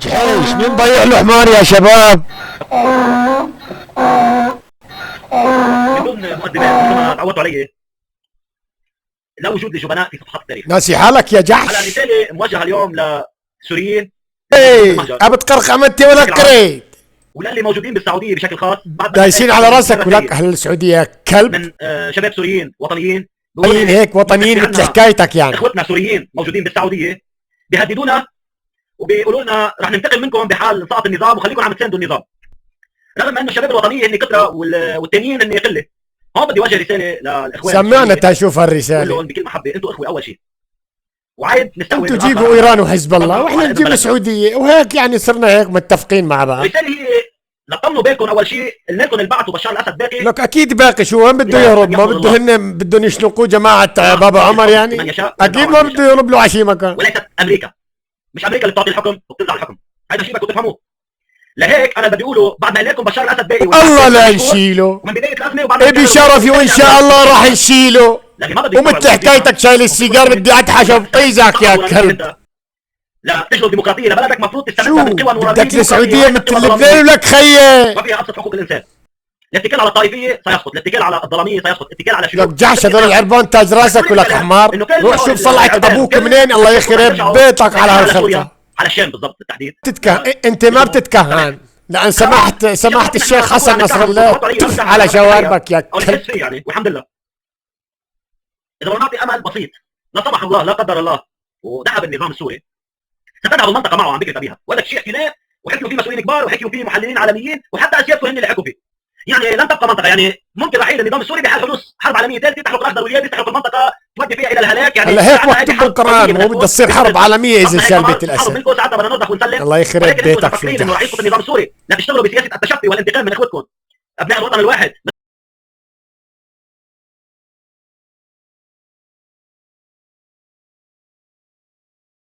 جحيش مين ضيع له حمار يا شباب؟ بدون مقدمات مثل ما تعودتوا علي، لا وجود لجبناء في صفحات التاريخ. ناسي حالك يا على جحش. رساله موجهه اليوم للسوريين ايه ابتقرقع انت ولا كريت وللي موجودين بالسعوديه بشكل خاص دايسين على راسك ولك اهل السعوديه يا كلب. من شباب سوريين وطنيين وطنيين هيك وطنيين مثل حكايتك يعني. اخوتنا سوريين موجودين بالسعوديه بيهددونا وبيقولوا لنا رح ننتقم منكم بحال سقط النظام وخليكم عم تساندوا النظام، رغم انه الشباب الوطنيه هن كثره والتانيين هن قله. هون بدي اوجه رساله للاخوان سمعنا تشوف هالرساله. لهم بكل محبه، انتم اخوه اول شيء وعايد نستوعب. انتوا جيبوا ايران وحزب الله واحنا نجيب السعوديه وهيك يعني صرنا هيك متفقين مع بعض. الرساله هي لطمنوا بالكم اول شيء، قلنا لكم البعث وبشار الاسد باقي. لك اكيد باقي، شو وين بده يهرب؟ ما بده هن بدهم يشنقوه جماعه بابا عمر يعني. اكيد ما بده يهرب له على شي مكان. وليست امريكا، مش امريكا اللي بتعطي الحكم وبتنزع الحكم، هذا شيء بدكم تفهموه. لهيك انا بدي اقوله بعد ما قال لكم بشار الاسد باقي الله لا نشيله ومن بدايه الازمه وبعد بشرفي وان شاء الله راح نشيله. ومثل حكايتك شايل السيجار بدي اتحش بطيزك يا كلب. لا تشغل ديمقراطيه لبلدك مفروض تستمدها من قوى نورانيه. بدك السعوديه مثل لبنان ولك خيه. ما فيها ابسط حقوق الانسان. الاتكال على الطائفيه سيسقط، الاتكال على الظلاميه سيسقط، الاتكال على لك جحش هذول العربان تاج راسك ولك حمار. روح شوف صلعة ابوك منين الله يخرب بيتك على هالخلطه. على الشام بالضبط بالتحديد. انت ما بتتكهن لان سمحت الشيخ حسن نصر الله على جواربك يا كلب يعني. والحمد لله اذا ما نعطي امل بسيط لا سمح الله لا قدر الله ودعم النظام السوري ستذهب المنطقه معه عم بكذب بها، وهذا شيء احتلال وحكيوا فيه مسؤولين كبار وحكيوا فيه محللين عالميين وحتى اسيادته هن اللي حكوا فيه. يعني لن تبقى منطقه، يعني ممكن رحيل النظام السوري بحال حدوث حرب عالميه ثالثه تحرق الاخضر واليابس، تحرق المنطقه تودي فيها الى الهلاك. يعني هلا هيك مكتوب بالقران مو بدها تصير حرب عالميه اذا شال بيت الاسد. ساعتها بدنا ننظف ونسلم. الله يخرب بيتك شو انه رح يسقط النظام السوري، لا تشتغلوا بسياسه التشفي والانتقام من اخوتكم ابناء الوطن الواحد.